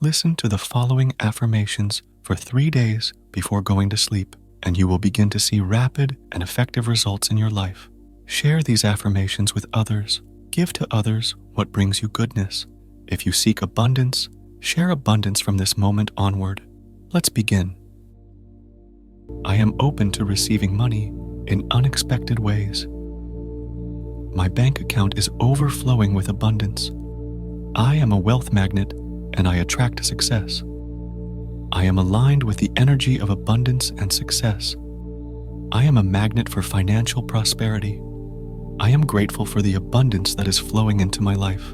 Listen to the following affirmations for 3 days before going to sleep, and you will begin to see rapid and effective results in your life. Share these affirmations with others. Give to others what brings you goodness. If you seek abundance, share abundance from this moment onward. Let's begin. I am open to receiving money in unexpected ways. My bank account is overflowing with abundance. I am a wealth magnet and I attract success. I am aligned with the energy of abundance and success. I am a magnet for financial prosperity. I am grateful for the abundance that is flowing into my life.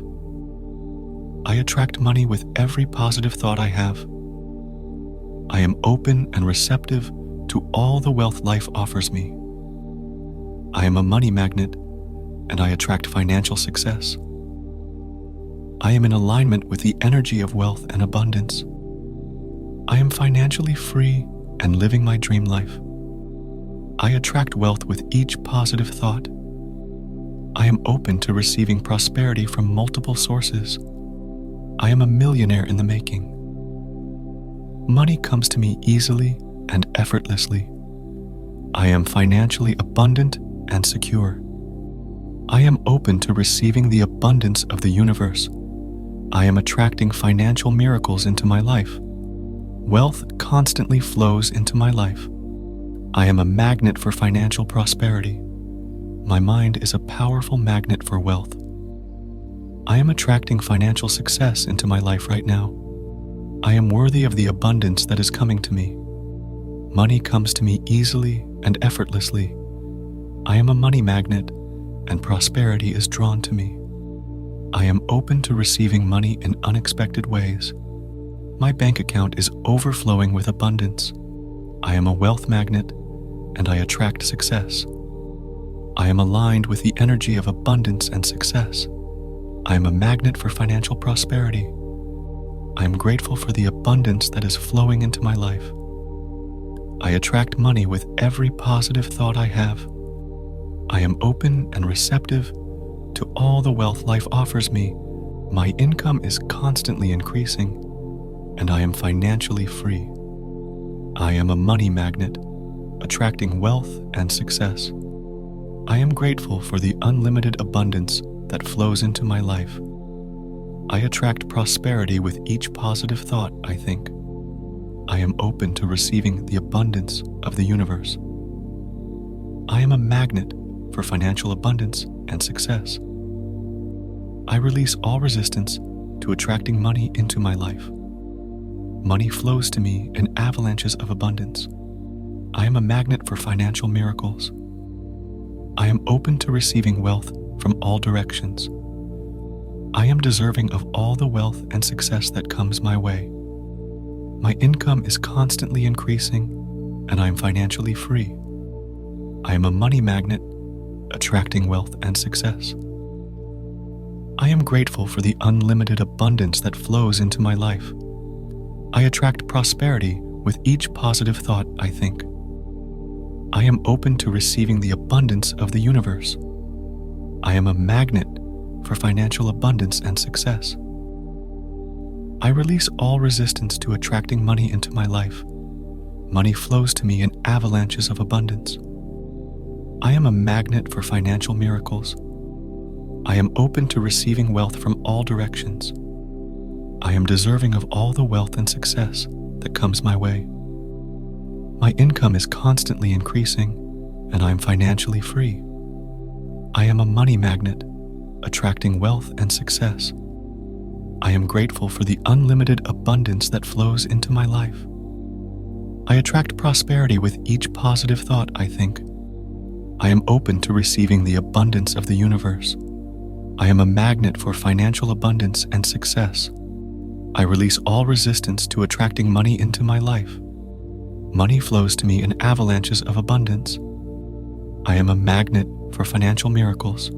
I attract money with every positive thought I have. I am open and receptive to all the wealth life offers me. I am a money magnet and I attract financial success. I am in alignment with the energy of wealth and abundance. I am financially free and living my dream life. I attract wealth with each positive thought. I am open to receiving prosperity from multiple sources. I am a millionaire in the making. Money comes to me easily and effortlessly. I am financially abundant and secure. I am open to receiving the abundance of the universe. I am attracting financial miracles into my life. Wealth constantly flows into my life. I am a magnet for financial prosperity. My mind is a powerful magnet for wealth. I am attracting financial success into my life right now. I am worthy of the abundance that is coming to me. Money comes to me easily and effortlessly. I am a money magnet, and prosperity is drawn to me. I am open to receiving money in unexpected ways. My bank account is overflowing with abundance. I am a wealth magnet, and I attract success. I am aligned with the energy of abundance and success. I am a magnet for financial prosperity. I am grateful for the abundance that is flowing into my life. I attract money with every positive thought I have. I am open and receptive to all the wealth life offers me. My income is constantly increasing, and I am financially free. I am a money magnet, attracting wealth and success. I am grateful for the unlimited abundance that flows into my life. I attract prosperity with each positive thought I think. I am open to receiving the abundance of the universe. I am a magnet for financial abundance and success. I release all resistance to attracting money into my life. Money flows to me in avalanches of abundance. I am a magnet for financial miracles. I am open to receiving wealth from all directions. I am deserving of all the wealth and success that comes my way. My income is constantly increasing, and I am financially free. I am a money magnet, attracting wealth and success. I am grateful for the unlimited abundance that flows into my life. I attract prosperity with each positive thought I think. I am open to receiving the abundance of the universe. I am a magnet for financial abundance and success. I release all resistance to attracting money into my life. Money flows to me in avalanches of abundance. I am a magnet for financial miracles. I am open to receiving wealth from all directions. I am deserving of all the wealth and success that comes my way. My income is constantly increasing, and I am financially free. I am a money magnet, attracting wealth and success. I am grateful for the unlimited abundance that flows into my life. I attract prosperity with each positive thought I think. I am open to receiving the abundance of the universe. I am a magnet for financial abundance and success. I release all resistance to attracting money into my life. Money flows to me in avalanches of abundance. I am a magnet for financial miracles.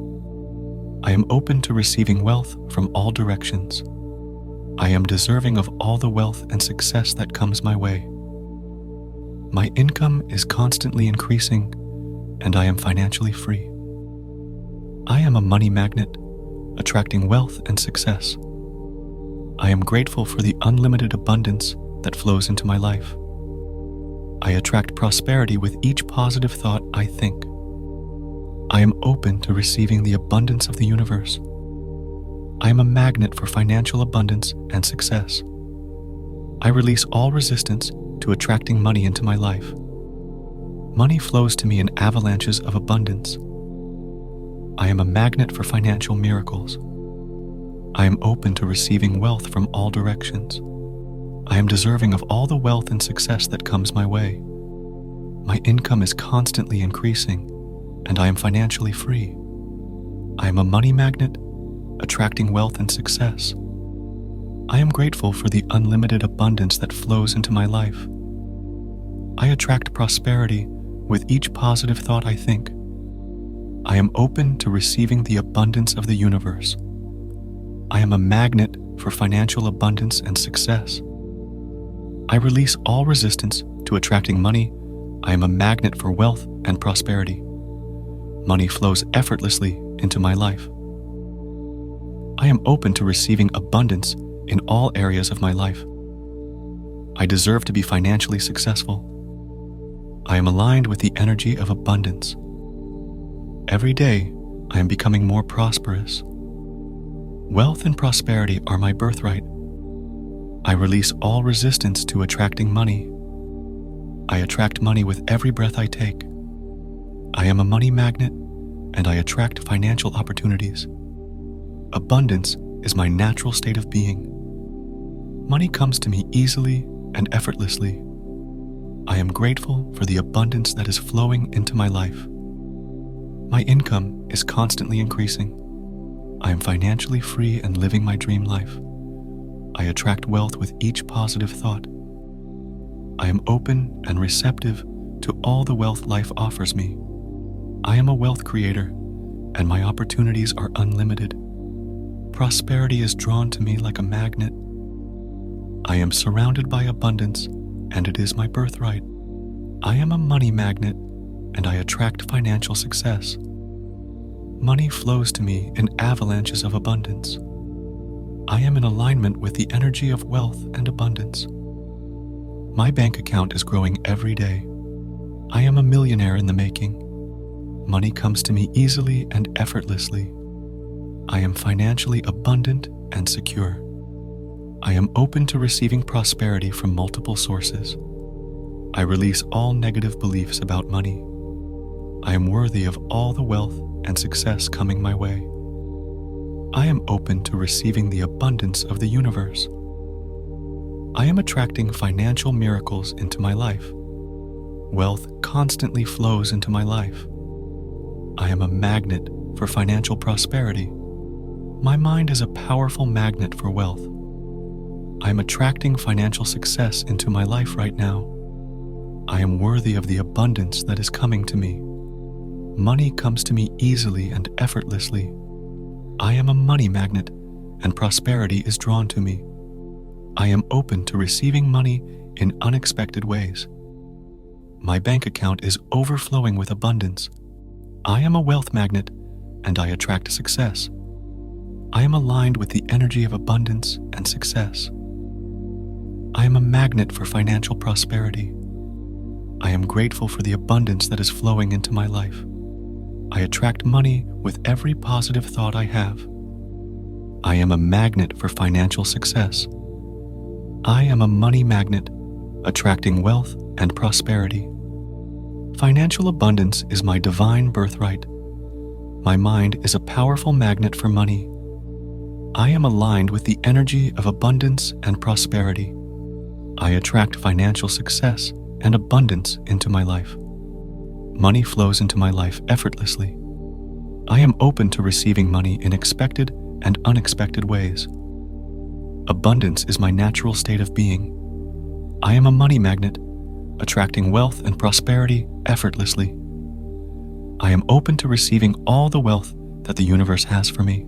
I am open to receiving wealth from all directions. I am deserving of all the wealth and success that comes my way. My income is constantly increasing, and I am financially free. I am a money magnet, attracting wealth and success. I am grateful for the unlimited abundance that flows into my life. I attract prosperity with each positive thought I think. I am open to receiving the abundance of the universe. I am a magnet for financial abundance and success. I release all resistance to attracting money into my life. Money flows to me in avalanches of abundance. I am a magnet for financial miracles. I am open to receiving wealth from all directions. I am deserving of all the wealth and success that comes my way. My income is constantly increasing, and I am financially free. I am a money magnet, attracting wealth and success. I am grateful for the unlimited abundance that flows into my life. I attract prosperity with each positive thought I think. I am open to receiving the abundance of the universe. I am a magnet for financial abundance and success. I release all resistance to attracting money. I am a magnet for wealth and prosperity. Money flows effortlessly into my life. I am open to receiving abundance in all areas of my life. I deserve to be financially successful. I am aligned with the energy of abundance. Every day, I am becoming more prosperous. Wealth and prosperity are my birthright. I release all resistance to attracting money. I attract money with every breath I take. I am a money magnet, and I attract financial opportunities. Abundance is my natural state of being. Money comes to me easily and effortlessly. I am grateful for the abundance that is flowing into my life. My income is constantly increasing. I am financially free and living my dream life. I attract wealth with each positive thought. I am open and receptive to all the wealth life offers me. I am a wealth creator, and my opportunities are unlimited. Prosperity is drawn to me like a magnet. I am surrounded by abundance, and it is my birthright. I am a money magnet, and I attract financial success. Money flows to me in avalanches of abundance. I am in alignment with the energy of wealth and abundance. My bank account is growing every day. I am a millionaire in the making. Money comes to me easily and effortlessly. I am financially abundant and secure. I am open to receiving prosperity from multiple sources. I release all negative beliefs about money. I am worthy of all the wealth and success coming my way. I am open to receiving the abundance of the universe. I am attracting financial miracles into my life. Wealth constantly flows into my life. I am a magnet for financial prosperity. My mind is a powerful magnet for wealth. I am attracting financial success into my life right now. I am worthy of the abundance that is coming to me. Money comes to me easily and effortlessly. I am a money magnet, and prosperity is drawn to me. I am open to receiving money in unexpected ways. My bank account is overflowing with abundance. I am a wealth magnet, and I attract success. I am aligned with the energy of abundance and success. I am a magnet for financial prosperity. I am grateful for the abundance that is flowing into my life. I attract money with every positive thought I have. I am a magnet for financial success. I am a money magnet, attracting wealth and prosperity. Financial abundance is my divine birthright. My mind is a powerful magnet for money. I am aligned with the energy of abundance and prosperity. I attract financial success and abundance into my life. Money flows into my life effortlessly. I am open to receiving money in expected and unexpected ways. Abundance is my natural state of being. I am a money magnet, attracting wealth and prosperity effortlessly. I am open to receiving all the wealth that the universe has for me.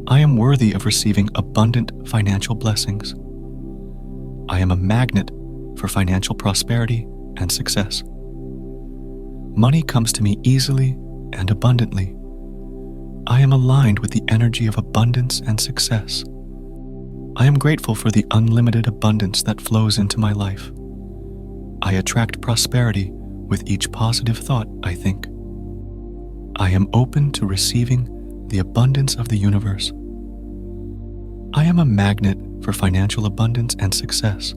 I am worthy of receiving abundant financial blessings. I am a magnet for financial prosperity and success. Money comes to me easily and abundantly. I am aligned with the energy of abundance and success. I am grateful for the unlimited abundance that flows into my life. I attract prosperity with each positive thought I think. I am open to receiving the abundance of the universe. I am a magnet for financial abundance and success.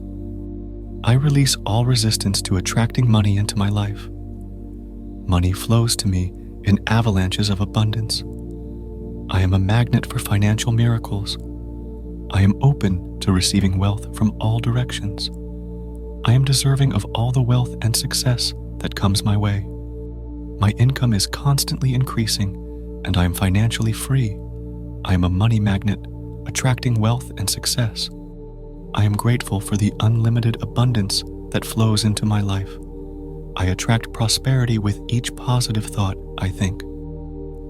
I release all resistance to attracting money into my life. Money flows to me in avalanches of abundance. I am a magnet for financial miracles. I am open to receiving wealth from all directions. I am deserving of all the wealth and success that comes my way. My income is constantly increasing, and I am financially free. I am a money magnet, attracting wealth and success. I am grateful for the unlimited abundance that flows into my life. I attract prosperity with each positive thought I think.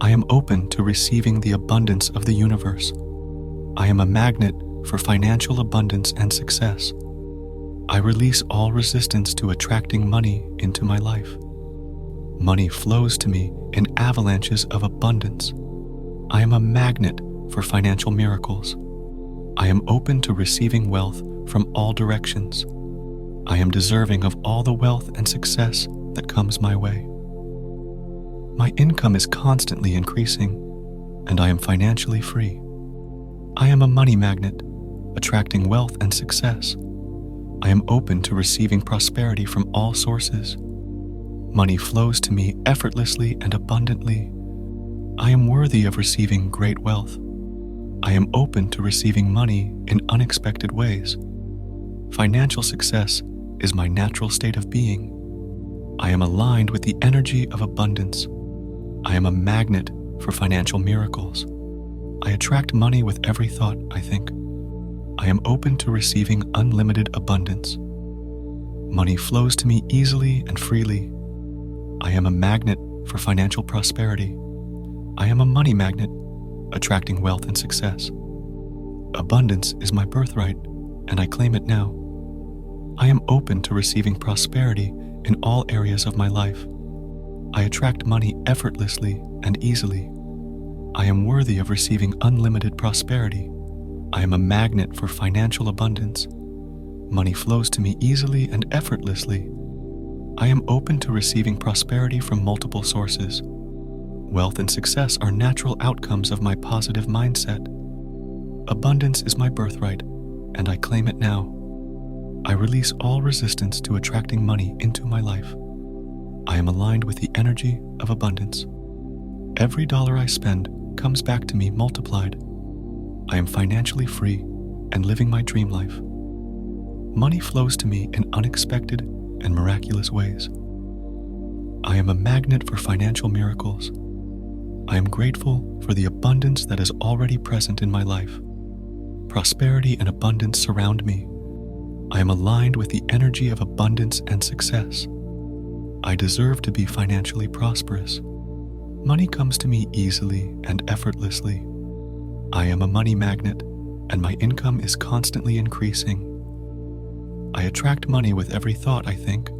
I am open to receiving the abundance of the universe. I am a magnet for financial abundance and success. I release all resistance to attracting money into my life. Money flows to me in avalanches of abundance. I am a magnet for financial miracles. I am open to receiving wealth from all directions. I am deserving of all the wealth and success that comes my way. My income is constantly increasing, and I am financially free. I am a money magnet, attracting wealth and success. I am open to receiving prosperity from all sources. Money flows to me effortlessly and abundantly. I am worthy of receiving great wealth. I am open to receiving money in unexpected ways. Financial success is my natural state of being. I am aligned with the energy of abundance. I am a magnet for financial miracles. I attract money with every thought I think. I am open to receiving unlimited abundance. Money flows to me easily and freely. I am a magnet for financial prosperity. I am a money magnet, attracting wealth and success. Abundance is my birthright, and I claim it now. I am open to receiving prosperity in all areas of my life. I attract money effortlessly and easily. I am worthy of receiving unlimited prosperity. I am a magnet for financial abundance. Money flows to me easily and effortlessly. I am open to receiving prosperity from multiple sources. Wealth and success are natural outcomes of my positive mindset. Abundance is my birthright, and I claim it now. I release all resistance to attracting money into my life. I am aligned with the energy of abundance. Every dollar I spend comes back to me multiplied. I am financially free and living my dream life. Money flows to me in unexpected and miraculous ways. I am a magnet for financial miracles. I am grateful for the abundance that is already present in my life. Prosperity and abundance surround me. I am aligned with the energy of abundance and success. I deserve to be financially prosperous. Money comes to me easily and effortlessly. I am a money magnet, and my income is constantly increasing. I attract money with every thought I think.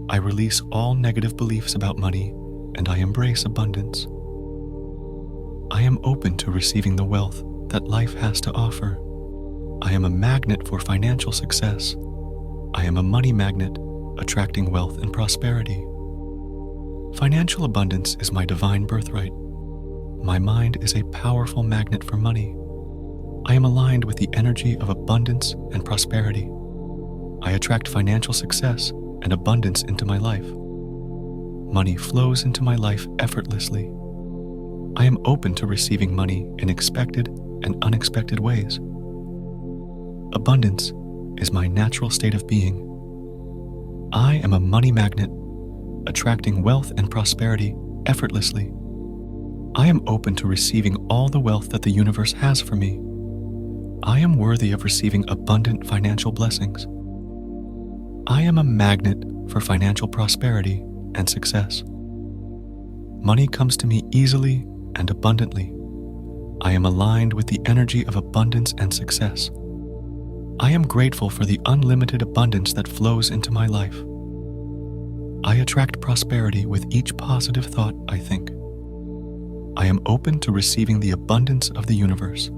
I release all negative beliefs about money, and I embrace abundance. I am open to receiving the wealth that life has to offer. I am a magnet for financial success. I am a money magnet, attracting wealth and prosperity. Financial abundance is my divine birthright. My mind is a powerful magnet for money. I am aligned with the energy of abundance and prosperity. I attract financial success and abundance into my life. Money flows into my life effortlessly. I am open to receiving money in expected and unexpected ways. Abundance is my natural state of being. I am a money magnet, attracting wealth and prosperity effortlessly. I am open to receiving all the wealth that the universe has for me. I am worthy of receiving abundant financial blessings. I am a magnet for financial prosperity and success. Money comes to me easily and abundantly. I am aligned with the energy of abundance and success. I am grateful for the unlimited abundance that flows into my life. I attract prosperity with each positive thought I think. I am open to receiving the abundance of the universe.